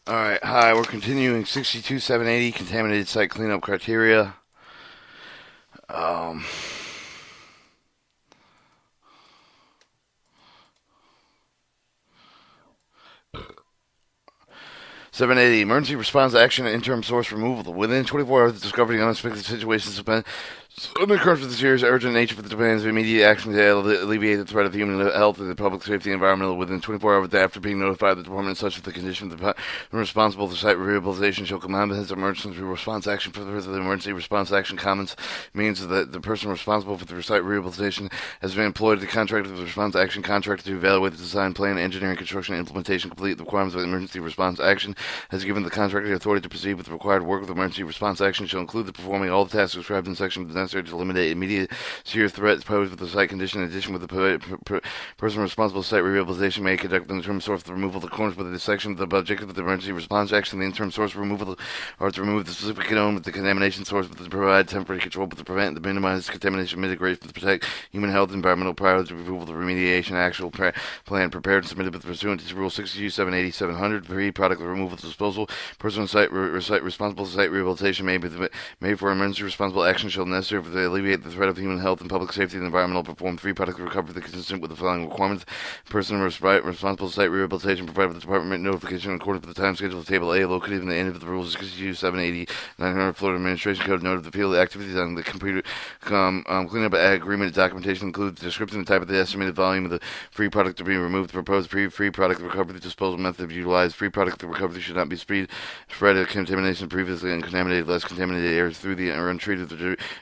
Alright, hi, we're continuing 62780 contaminated site cleanup criteria. Um, 780, emergency response action and interim source removal. Within 24 hours of discovering unexpected situations under occurrence with the serious urgent nature for the demands of immediate action to alleviate the threat of human health and the public safety environmental within 24 hours after being notified of the department such of the condition of the responsible for site rehabilitation shall command his emergency response action for the emergency response action comments means that the person responsible for the site rehabilitation has been employed to contract with the response action contractor to evaluate the design plan, engineering, construction, and implementation, complete the requirements of the emergency response action, has given the contractor the authority to proceed with the required work of the emergency response action shall include the performing all the tasks described in section necessary to eliminate immediate serious threats posed with the site condition. In addition, with the person responsible for site rehabilitation may conduct the interim source the removal of the corners within the section. The objective of the emergency response action, the interim source removal, or to remove the specific known with the contamination source, with to provide temporary control, but to prevent and minimize contamination, mitigate, to protect human health, environmental prior to removal, the remediation actual plan prepared and submitted pursuant to Rule 62, 780, 700. Pre-product removal disposal. Person on site responsible for site rehabilitation may be made for emergency responsible action shall necessary to alleviate the threat of human health and public safety and environmental perform pre-product recovery consistent with the following requirements. Person responsible for site rehabilitation provided with the department notification in accordance with the time schedule of Table A located in the end of the Rules 62, 780, 900 Florida Administration Code. Note of the field activities on the computer cleanup agreement documentation includes the description and type of the estimated volume of the free product to be removed, the proposed free product recovery disposal method utilized. Free product recovery should not be spread of contamination previously uncontaminated, less contaminated areas through the or untreated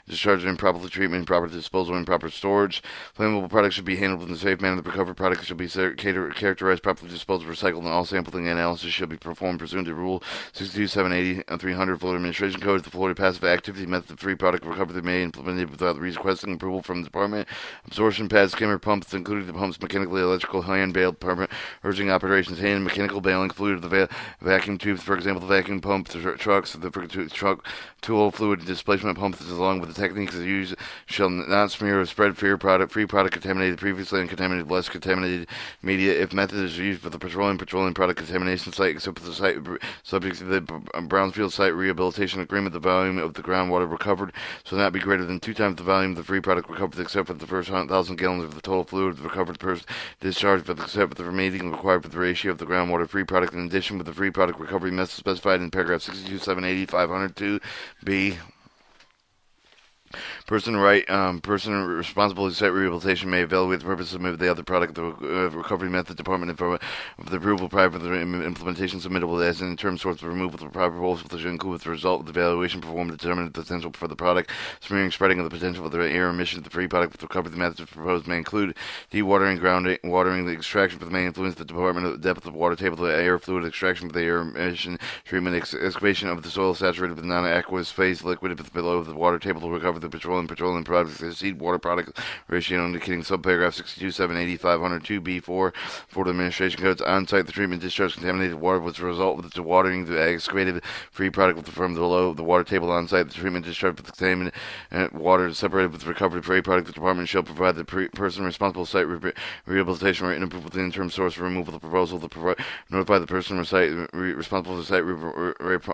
discharge and improper treatment, improper disposal, improper storage. Flammable products should be handled in a safe manner. The recovered product should be characterized, properly disposed, recycled, and all sampling and analysis should be performed pursuant to Rule 62, 780, 300 Florida Administration Code. The Florida Passive Activity Method of free product recovery may be implemented without requesting approval from the department. Absorption pads, skimmer pumps, including the pumps, mechanically, electrical, hand-baled, permit, urging operations, hand and mechanical baling fluid of the vacuum tubes, for example, the vacuum pump, the trucks, the truck tool fluid displacement pumps, along with the techniques used, shall not smear or spread free product contaminated, previously uncontaminated, less contaminated media. If method is used for the petroleum product contamination site, except for the site subject to the Brownsfield site rehabilitation agreement, the volume of the groundwater recovered shall not be greater than 2 times the volume of the free product recovered, except for the first 100,000 gallons of the total fluid recovered per discharge, except for the remaining required for the ratio of the groundwater free product. In addition, with the free product recovery method specified in paragraph 62, 780, 502b. Person responsible for site rehabilitation may evaluate the purpose of the other product, the recovery method, department of the approval prior to the implementation submittable as an interim source of removal of the proper proposal should include with the result of the evaluation performed to determine the potential for the product, smearing, spreading of the potential for the air emission of the free product. With the recovery methods proposed may include dewatering, grounding, watering, the extraction for the may influence the department of the depth of the water table, the air fluid extraction for the air emission treatment, excavation of the soil saturated with non-aqueous phase liquid below the water table to recover the petroleum products, the seed water product ratio indicating subparagraph 62, 780, 502b4 Florida Administration Codes. On-site, the treatment discharge contaminated water was a result of the dewatering. The excavated free product from below the water table on-site. The treatment discharge with the contaminated water separated with the recovered free product. The department shall provide the person responsible for site rehabilitation written approval to the interim source removal of the proposal. Notify the person responsible for site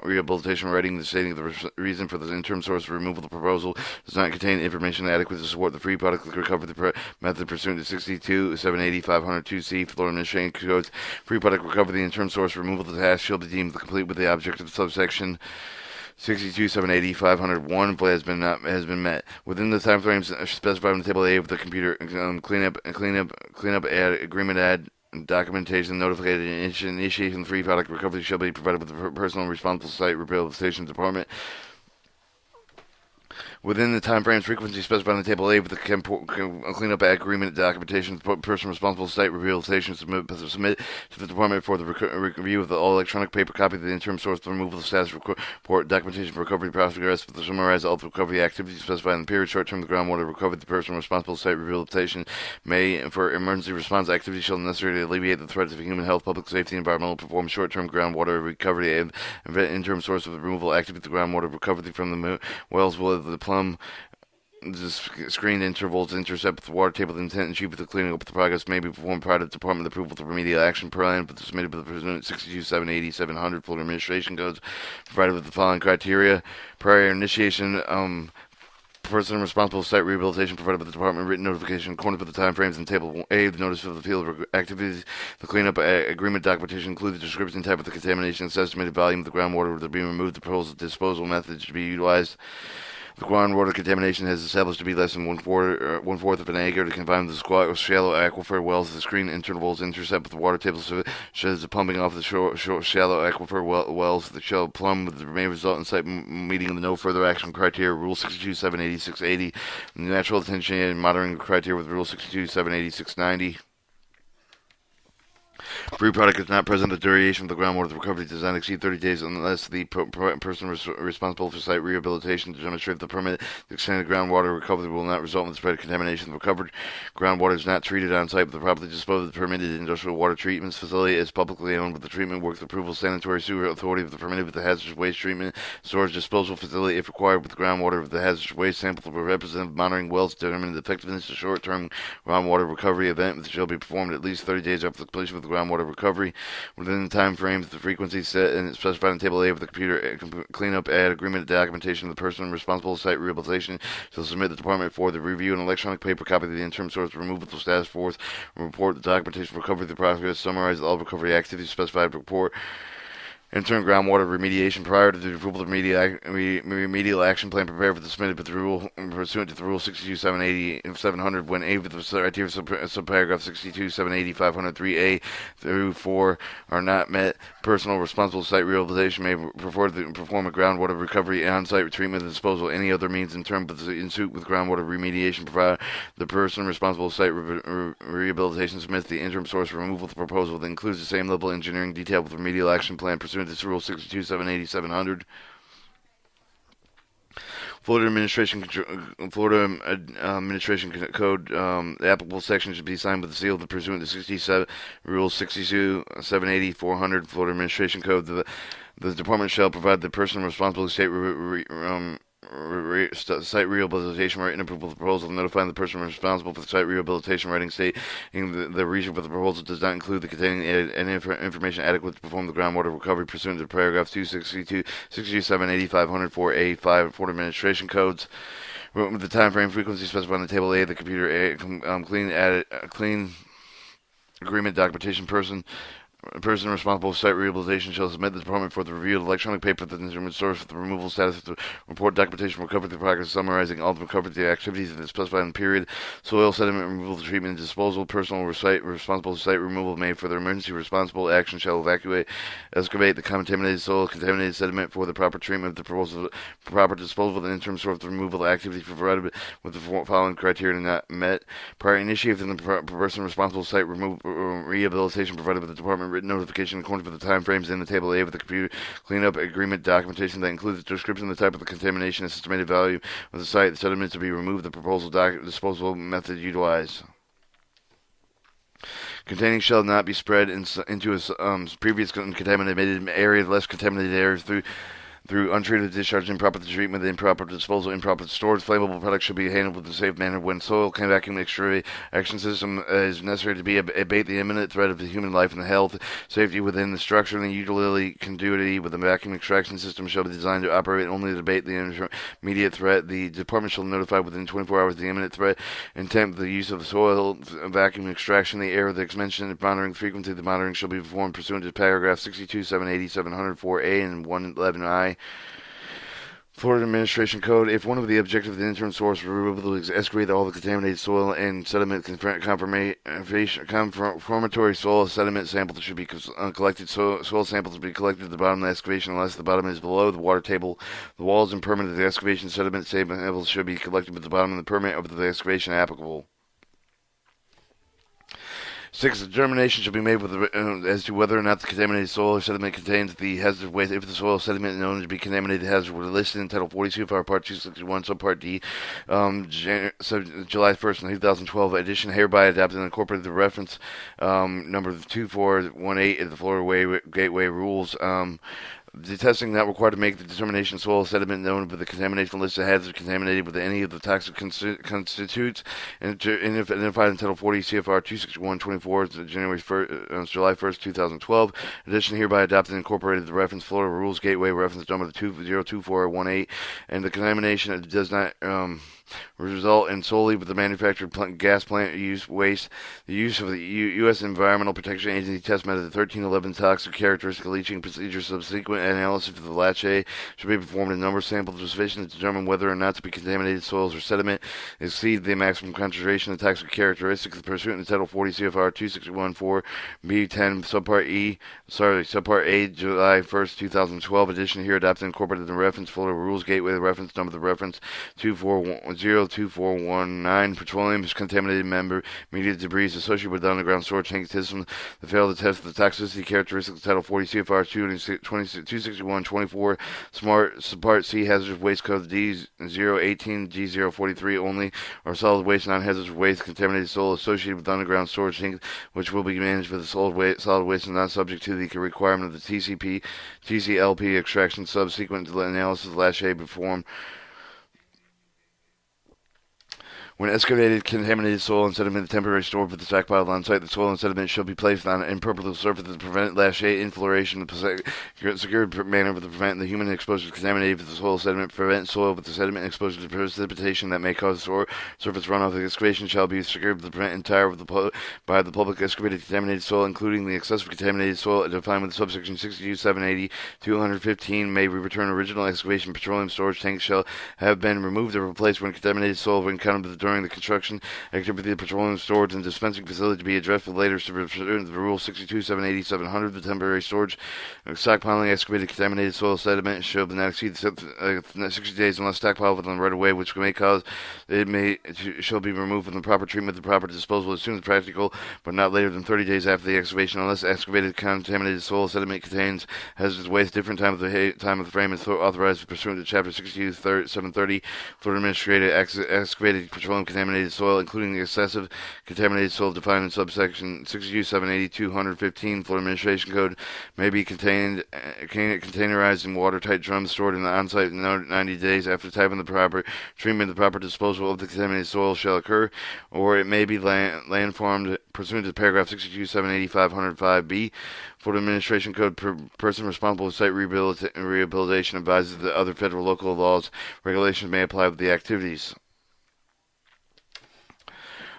rehabilitation writing stating the reason for the interim source removal of the proposal does not contain information adequate to support the free product recovery method pursuant to 62, 780, 502c Florida Administration Codes. Free product recovery, the interim source removal of the task shall be deemed complete with the objective subsection 62, 780, 501 has been met within the time frames specified in the table A of the computer cleanup agreement add documentation notified initiation free product recovery shall be provided with the personal responsible site rehabilitation department within the time frames frequency specified in the table A with the cleanup agreement documentation. The person responsible for site rehabilitation submit to the department for the review of the all electronic paper copy of the interim source, the removal of the status report, documentation for recovery progress, for the summarize all the recovery activities specified in the period. Short term, the groundwater recovery. The person responsible for site rehabilitation may, for emergency response activities, shall necessarily alleviate the threats of human health, public safety, and environmental perform short term groundwater recovery and interim source of the removal activity. The groundwater recovery from the wells will the plumb screened intervals intercept with the water table. The intent and achievement of cleaning up the progress may be performed prior to the Department of Approval of the remedial action plan, but submitted with the President 62, 780, 700 Florida Administration Codes, provided with the following criteria: prior initiation, person responsible for site rehabilitation provided by the department written notification according to the time frames in Table A, the notice of the field activities. The cleanup agreement documentation includes the description and type of the contamination, its estimated volume of the groundwater that are being removed, the proposed disposal methods to be utilized. The groundwater contamination has established to be less than one-fourth of an acre to confine the shallow aquifer wells. The screen intervals intercept with the water table shows the pumping off the shallow aquifer wells. The shall plumb with the may result in site meeting the no further action criteria, Rule 62, 780, 680. Natural attention and monitoring criteria with Rule 62, 780, 690. Pre-product is not present. The duration of the groundwater recovery does not exceed 30 days unless the person responsible for site rehabilitation to demonstrate the permit the extended groundwater recovery will not result in the spread of contamination. The recovered groundwater is not treated on site, but the properly disposed of the permitted industrial water treatment facility is publicly owned with the treatment works approval sanitary sewer authority of the permitted with the hazardous waste treatment storage disposal facility if required with the groundwater of the hazardous waste sample for representative monitoring wells to determine the effectiveness of short-term groundwater recovery event shall be performed at least 30 days after the completion of the groundwater recovery within the time frames, the frequency set and specified in Table A of the computer cleanup agreement documentation of the person responsible for site rehabilitation shall submit the department for the review an electronic paper copy of the interim source removal status forth report the documentation recovery of the progress, summarize all recovery activities specified report. Interim groundwater remediation prior to the approval of remedial action plan prepared for the submitted with the rule pursuant to the Rule 62, 780, 700 when A with the criteria subparagraph 62, 780, 503A through 4 are not met. Personal responsible for site rehabilitation may perform a groundwater recovery on-site treatment and disposal any other means in terms of in suit with groundwater remediation provided the person responsible for site rehabilitation submits the interim source removal proposal that includes the same level of engineering detail with remedial action plan pursuant to Rule 62, 780, 700. Florida Administration Code, the applicable section should be signed with the seal of the pursuant to 67 Rule 62, 780, 400 Florida Administration Code. The department shall provide the person responsible for site rehabilitation writing approval of the proposal, notifying the person responsible for the site rehabilitation writing state the reason for the proposal does not include the containing any information adequate to perform the groundwater recovery pursuant to paragraph 262, 67, 8500, 4A, 5 Florida Administration Codes. With the time frame frequency specified on the Table A, the computer clean agreement documentation person responsible for site rehabilitation shall submit the department for the review of electronic paper that determines source for the removal status of the report documentation recovery the progress summarizing all the recovery the activities that are specified in the period soil sediment removal treatment and disposal personal site responsible for site removal made for the emergency responsible action shall excavate the contaminated soil contaminated sediment for the proper treatment of the proposal proper disposal of the interim source of removal activities provided with the following criteria not met prior initiating the person responsible for site rehabilitation provided with the department written notification according to the time frames in the Table A of the computer cleanup agreement documentation that includes the description of the type of the contamination, estimated value of the site, the sediment to be removed, the proposal disposal method utilized. Containing shall not be spread into a previous contaminated area, less contaminated areas through untreated discharge, improper treatment, improper disposal, improper storage. Flammable products should be handled with a safe manner. When soil vacuum extraction system is necessary to abate the imminent threat of the human life and health, safety within the structure and the utility continuity with the vacuum extraction system shall be designed to operate only to abate the immediate threat. The department shall notify within 24 hours the imminent threat. Intent the use of soil vacuum extraction, the air that's mentioned, monitoring frequency. The monitoring shall be performed pursuant to paragraph 62, 780, 704A and 111I. Florida Administration Code. If one of the objectives of the interim source removal is excavate all the contaminated soil and sediment confirmatory soil sediment samples should be collected. Soil samples should be collected at the bottom of the excavation unless the bottom is below the water table. The walls and permit of the excavation sediment samples should be collected at the bottom of the permit of the excavation applicable. 6. The determination shall be made with as to whether or not the contaminated soil or sediment contains the hazardous waste. If the soil sediment known to be contaminated hazard were listed in Title 42 of our Part 261, Subpart D, July 1st, 2012 edition, hereby adopted and incorporated the reference number 2418 of the Florida Gateway Rules. The testing not required to make the determination soil sediment known with the contamination list of hazards contaminated with any of the toxic constituents identified in Title 40 CFR 261.24 July 1st, 2012. In addition, hereby adopted and incorporated the reference Florida Rules Gateway reference number 202418, and the contamination does not result in solely with the manufactured gas plant use waste. The use of the U.S. Environmental Protection Agency test method 1311 toxic characteristic leaching procedure subsequent analysis of the lache should be performed in number of samples sufficient to determine whether or not to be contaminated soils or sediment exceed the maximum concentration of toxic characteristics pursuant to Title 40 CFR 261.4 B10 subpart A July 1st 2012. Addition here adopted and incorporated the reference Florida Rules Gateway, the reference number, the reference 02419 petroleum contaminated media debris associated with the underground storage tank system that failed to test the toxicity characteristics of Title 40 CFR 261.24 Smart Part C hazardous waste code D018 G043 only, or solid waste non-hazardous waste contaminated soil associated with the underground storage tank, which will be managed with the solid waste and not subject to the requirement of the TCLP extraction subsequent to the analysis of lache performed. When excavated, contaminated soil and sediment temporarily stored with the stockpile on site, the soil and sediment shall be placed on an impermeable surface to prevent lache infiltration in a secured manner to prevent the human exposure to contaminated with the soil sediment, prevent soil with the sediment exposure to precipitation that may cause surface runoff. The excavation shall be secured to prevent entire by the public excavated contaminated soil, including the excessive contaminated soil defined with subsection 62.780.215 may return original excavation. Petroleum storage tanks shall have been removed or replaced when contaminated soil when encountered during the construction activity of the petroleum storage and dispensing facility to be addressed with later to the Rule 62.780.700. The temporary storage stockpiling excavated contaminated soil sediment shall not exceed 60 days unless stockpiled within the right of way, which may cause shall be removed from the proper treatment, the proper disposal as soon as practical, but not later than 30 days after the excavation, unless excavated contaminated soil sediment contains hazardous waste. Different time of the frame is authorized pursuant to Chapter 62.730 Florida Administrative excavated petroleum contaminated soil, including the excessive contaminated soil defined in subsection 62.780.215 Florida Administration Code, may be containerized in watertight drums stored in the on-site 90 days after the time of the proper treatment. The proper disposal of the contaminated soil shall occur, or it may be landformed pursuant to paragraph 62.780.505b Florida Administration Code. Person responsible for site rehabilitation advises that other federal, local laws, regulations may apply with the activities.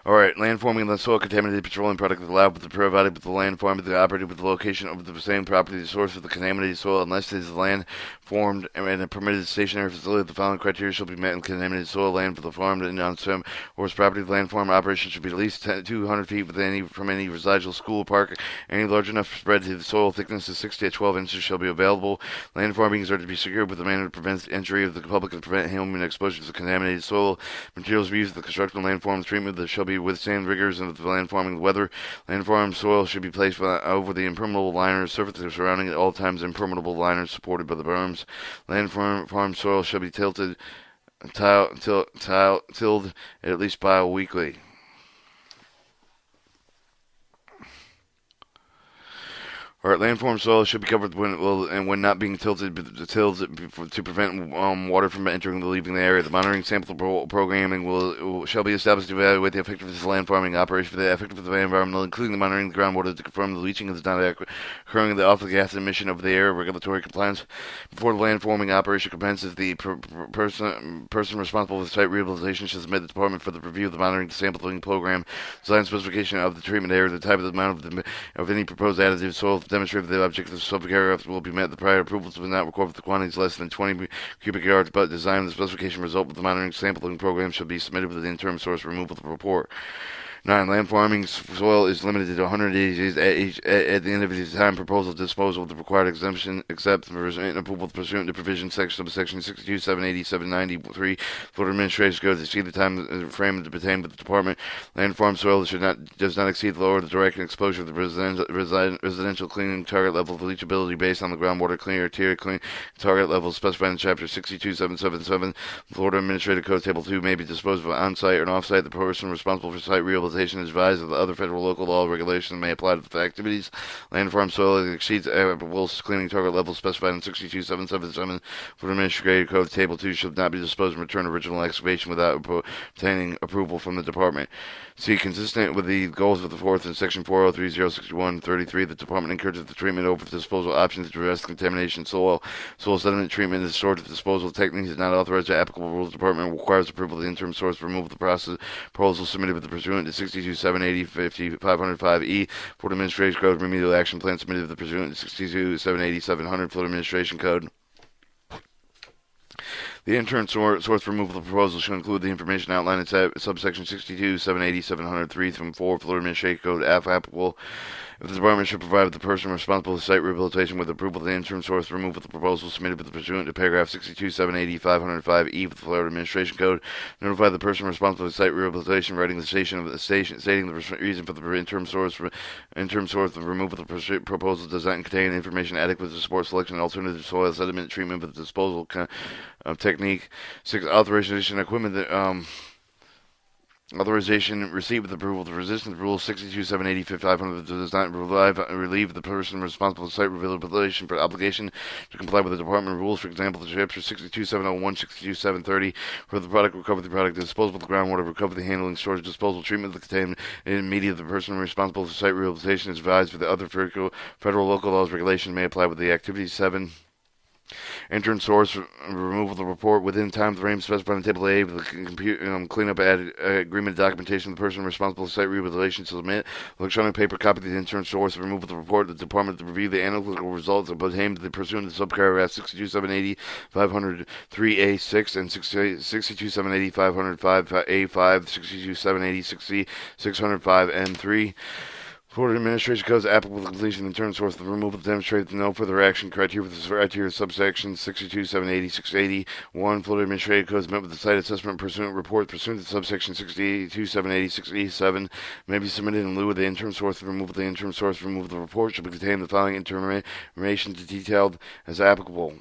Alright, landforming of the soil contaminated petroleum product is allowed with the provided with the landform of the operated with the location of the same property, the source of the contaminated soil, unless it is land formed in a permitted stationary facility. The following criteria shall be met in contaminated soil land for the farmed and on-some horse property. The landform operation should be at least 200 feet from any residual school, park. Any large enough spread to the soil thickness of 6 to 12 inches shall be available. Landforming are to be secured with a manner that prevents the entry of the public and prevent human exposure to the contaminated soil. Materials used for the construction of landform treatment that shall be withstand rigors of the landforming weather. Landform soil should be placed over the impermeable liners, surfaces surrounding at all times impermeable liners supported by the berms. Landform soil shall be tilled at least bi-weekly. Alright, landform soil should be covered when not being tilled to prevent water from entering or leaving the area. The monitoring sample programming shall be established to evaluate the effectiveness of landforming operation for the effectiveness of the environmental, including the monitoring of the groundwater to confirm the leaching is not occurring, the off-the gas emission of the air, regulatory compliance. Before the landforming operation commences, the person responsible for the site rehabilitation should submit the department for the review of the monitoring sampling program, design specification of the treatment area, the type of the amount of any proposed additive soil demonstrate that the object of the subparagraph will be met. The prior approvals will not record the quantities less than 20 cubic yards, but design of the specification result with the monitoring sampling program shall be submitted with the interim source removal report. 9. Landforming soil is limited to 180 days at the end of the time proposal disposal of the required exemption, except for approval pursuant to provision section 62.780.793 Florida Administrative Code to see the time frame to pertain with the department. Landform soil does not exceed the lower the direct exposure of the residential cleaning target level of leachability based on the groundwater cleaning area cleaning target level specified in Chapter 62.777 Florida Administrative Code Table 2 may be disposed of on-site or off-site. The person responsible for site rehabilitation rehabilitation is advised that the other federal, local law regulations may apply to the activities. Land farm soil that exceeds applicable cleaning target levels specified in 62777 for the Administrative Code Table 2 should not be disposed and returned to original excavation without obtaining approval from the Department. C. Consistent with the goals of the fourth in Section 403.061.33, the Department encourages the treatment over disposal options to address contamination soil. Soil sediment treatment is sort of disposal techniques is not authorized by applicable rules. The Department requires approval of the interim source for removal of the process proposal submitted with the pursuant to 62780 for the Administration Code remedial action plan submitted with the pursuant to 62780 for the Administration Code. The interim source removal of the proposal should include the information outlined in subsection 62.780.703 from 4 Florida Administrative Code if applicable. If the Department should provide the person responsible for site rehabilitation with approval of the interim source removal of the proposal submitted with the pursuant to paragraph 62.780.505 of the Florida Administration Code, notify the person responsible for site rehabilitation writing the stating the reason for the interim source removal of the proposal does not contain information adequate to support selection of alternative soil sediment treatment with disposal technique. 6. Authorization equipment that authorization received with approval. The resistance rule 62780 does not relieve the person responsible for site rehabilitation for obligation to comply with the department rules. For example, the chapter 62701, 62730 for the product recovery, the product disposal of the groundwater recovery, the handling, storage, disposal, treatment of the contaminated media. The person responsible for site rehabilitation is advised for the other federal local laws regulations may apply with the activity. 7. Interim source removal of the report within time frame specified in Table A with the cleanup agreement documentation of the person responsible for site rehabilitation to submit electronic paper copy of the interim source removal of the report. The Department to review the analytical results obtained pursuant to subparagraph 62780 503A6 and 62780 505A5 62780 605N3. Florida Administration Codes applicable to completion and interim source of the removal demonstrated no further action criteria with the criteria subsection 62780 1. Florida Administrative Codes met with the site assessment report pursuant to subsection 62780 may be submitted in lieu of the interim source of removal. The interim source of removal of the report should contain the following information detailed as applicable.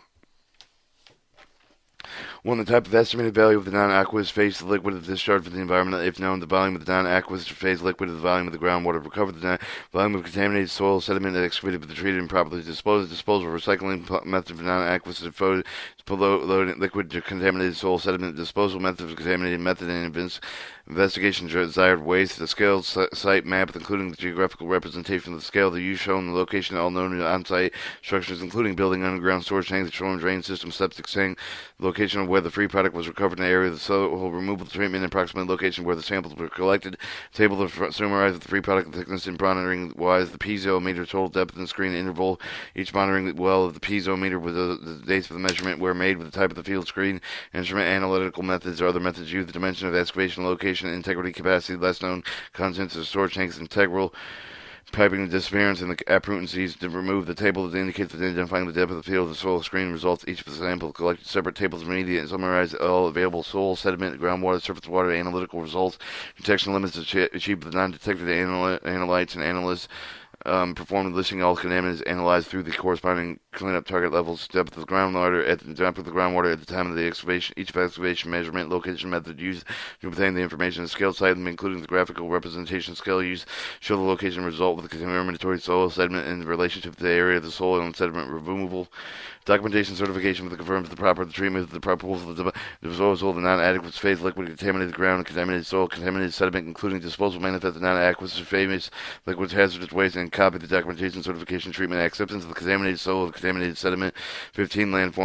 1. The type of estimated value of the non-aqueous phase liquid of discharge for the environment, if known. The volume of the non-aqueous phase liquid of the volume of the groundwater recovered. The volume of contaminated soil sediment excavated but treated and properly disposed. Disposal recycling method of non-aqueous liquid to contaminated soil sediment. Disposal method of contaminated method and investigation desired waste. The scale site map, including the geographical representation of the scale, the use shown, the location of all known on-site structures, including building, underground storage tanks, the shoreline drain system, septic tank, location of where the free product was recovered in the area of the soil removal treatment, and approximate location where the samples were collected. Table to summarize the free product thickness and monitoring wise, the piezo meter total depth and screen interval. Each monitoring well of the piezo meter with the dates of the measurement were made with the type of the field screen, instrument analytical methods or other methods used, the dimension of excavation, location, integrity, capacity, less known contents of storage tanks, integral piping, the disappearance, and the appurtenancies to remove the table that indicates that identifying the depth of the field of the soil screen results each of the sample collected separate tables of media and summarize all available soil, sediment, groundwater, surface water analytical results, detection limits achieved with non-detected analytes and analysts. Performed listing all contaminants analyzed through the corresponding cleanup target levels, depth of the groundwater at the time of the excavation, each excavation measurement, location method used to obtain the information, the scale site, including the graphical representation scale used, show the location result with the contaminatory soil sediment in relationship to the area of the soil and sediment removal. Documentation certification with the confirms the proper treatment of the proper of the disposal of the non-adequate phase liquid, contaminated ground, contaminated soil, contaminated sediment, including disposal manifest the non-adequate phase liquids, hazardous waste, and copy the documentation certification treatment acceptance of the contaminated soil, the contaminated sediment. 15. Land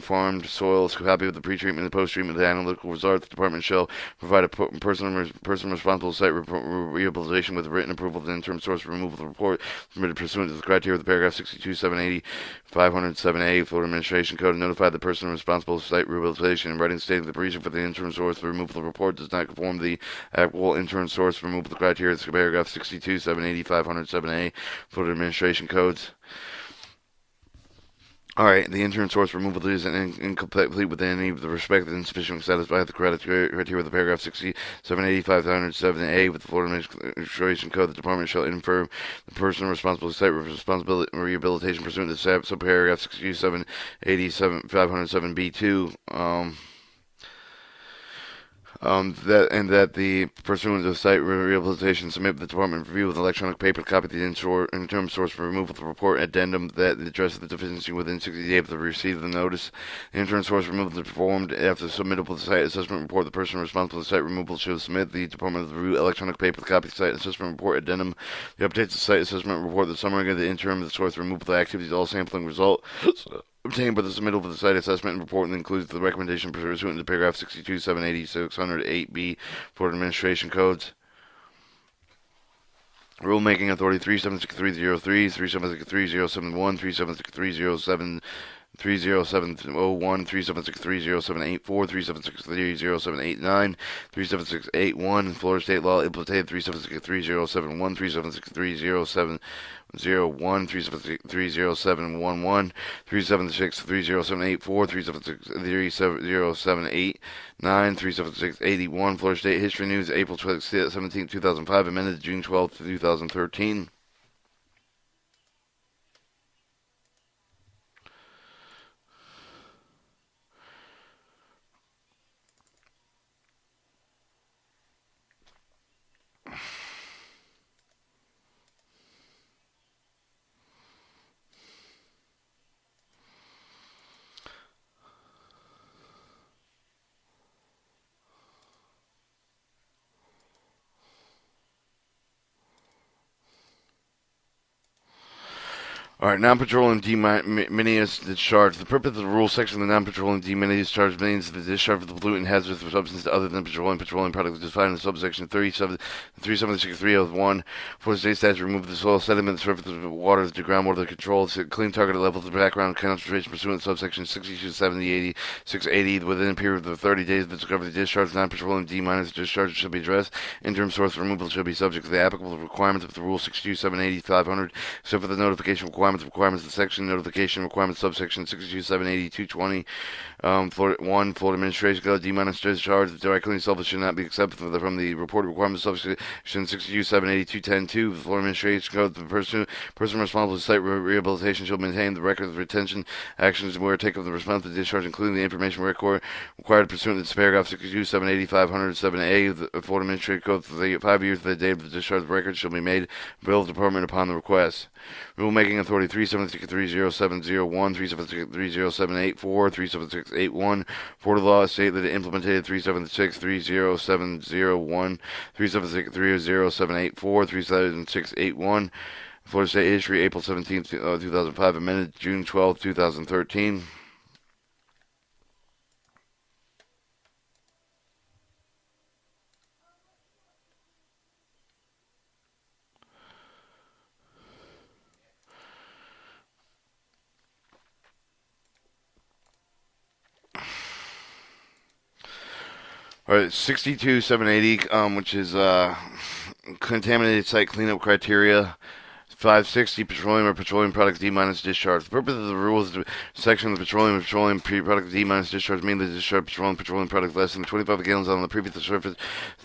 farmed soil, copy of the pre-treatment and post-treatment of the analytical results. The department shall provide a person responsible for site rehabilitation with written approval of the interim source removal of the report submitted pursuant to the criteria of the paragraph 62780 507A Florida Administration Code, and notify the person responsible for site rehabilitation in writing stating the reason for the interim source for removal of the report does not conform to the applicable interim source for removal of the criteria of paragraph 62780 507A Florida Administration Codes. Alright, the interim source removal is incomplete with any of the respective insufficient satisfy the criteria of the paragraph 678507A with the Florida Administration Code. The department shall inform the person responsible for site responsibility rehabilitation pursuant to subparagraph 62787 507B2. that the pursuant to site rehabilitation submit the department review with electronic paper copy of the interim source for removal of the report addendum that addresses the deficiency within 60 days of the receipt of the notice. The interim source removal is performed after submittal of the site assessment report. The person responsible for the site removal should submit the department of the review electronic paper copy of the site assessment report addendum. The updates of the site assessment report, the summary of the interim of the source removal of the activities, all sampling results obtained by the submittal of the site assessment report and includes the recommendation pursuant to paragraph 62, 780, 608B for administration codes. Rulemaking Authority 376303, 376307, 376307, 30701, 3763074, 3763079, 37681, Florida State Law implemented 3763071, 3763070. 01, 3763071, 3763074, 3763078, 37681, Florida State History News, April 17, 2005, amended June 12, 2013. All right, non-patrolling deminious discharge. The purpose of the rule section of the non-patrolling deminious discharge means the discharge of the pollutant hazardous substance other than patrolling products defined in subsection 376.301 for the state statute. Remove the soil sediment, surface of water to groundwater control, clean targeted levels of background concentration pursuant to subsection 6270-80-680 within a period of 30 days of the discovery of the discharge. Non-patrolling D-minus discharge should be addressed. Interim source removal should be subject to the applicable requirements of the rule 62780-500, except for the notification requirements of the section notification requirements subsection 62780-220. Florida Administration Code D-minus discharge directly and selfish should not be accepted from the reported requirements subsection 62780-210-2. The Florida Administration Code, the person responsible for site rehabilitation shall maintain the record of retention actions where taken of the response to discharge, including the information required pursuant to paragraph 62780-507A of the Florida Administration Code for the 5 years of the date of the discharge record shall be made available to the department upon the request. Rulemaking Authority 3763070, 3763074, 37681. Florida law state that it implemented 3763070, 3763074, 37681. Florida State History, April 17, 2005, amended June 12, 2013. All right, 62780, which is contaminated site cleanup criteria. 560, petroleum or petroleum products D-minus discharge. The purpose of the rules section of the petroleum product D-minus discharge mainly discharge petroleum products less than 25 gallons on the previous surface.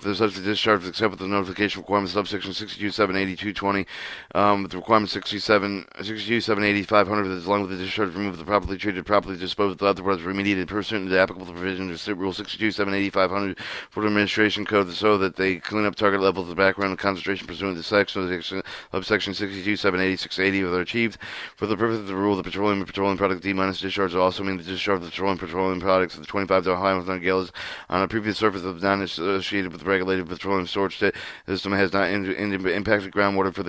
The subject discharge except with the notification requirements subsection 62780-220. The requirement 62780-500 as long as the discharge removed the properly treated, properly disposed of, otherwise remediated pursuant to the applicable provisions of Rule 62780-500 for the administration code so that they clean up target levels of background and concentration pursuant to section subsection 62780-680 are achieved. For the purpose of the rule, the petroleum and petroleum product D-minus discharge will also mean the discharge of the petroleum products of the 25 to high 100 gallons on a previous surface of non-associated with the regulated petroleum storage system has not impacted groundwater for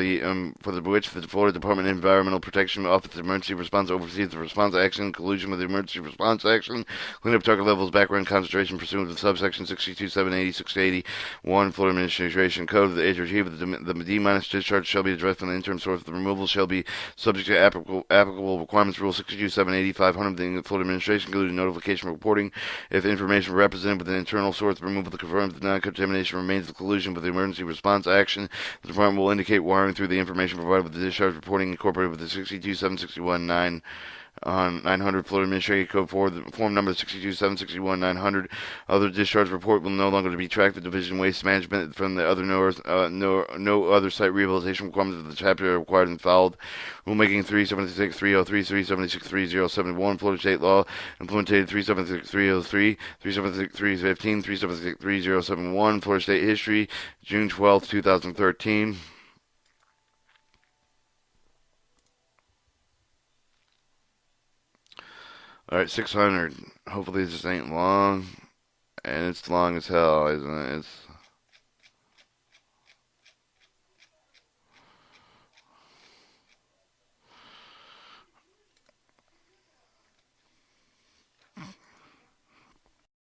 which the Florida Department of Environmental Protection Office Emergency Response oversees the response action in collusion with the emergency response action. Clean up target levels, background concentration pursuant to subsection 62780-680 Florida Administration Code of the age achieved. The D-minus discharge shall be addressed from the interim source. The removal shall be subject to applicable requirements. Rule 62780-500. The Florida Administration including notification reporting. If information represented with an internal source, the removal confirms the non-contamination remains the collusion with the emergency response action. The department will indicate wiring through the information provided with the discharge reporting incorporated with the 62761-9 on 900 Florida Administrative Code form number 62-761-900. Other discharge report will no longer be tracked. The Division of Waste Management from the other no other site rehabilitation requirements of the chapter are required and filed. Rulemaking 376-303, 376-3071, Florida State Law, implemented 376-303, 376-315, 376-3071, Florida State History, June 12, 2013. Alright, 600. Hopefully this ain't long. And it's long as hell, isn't it? It's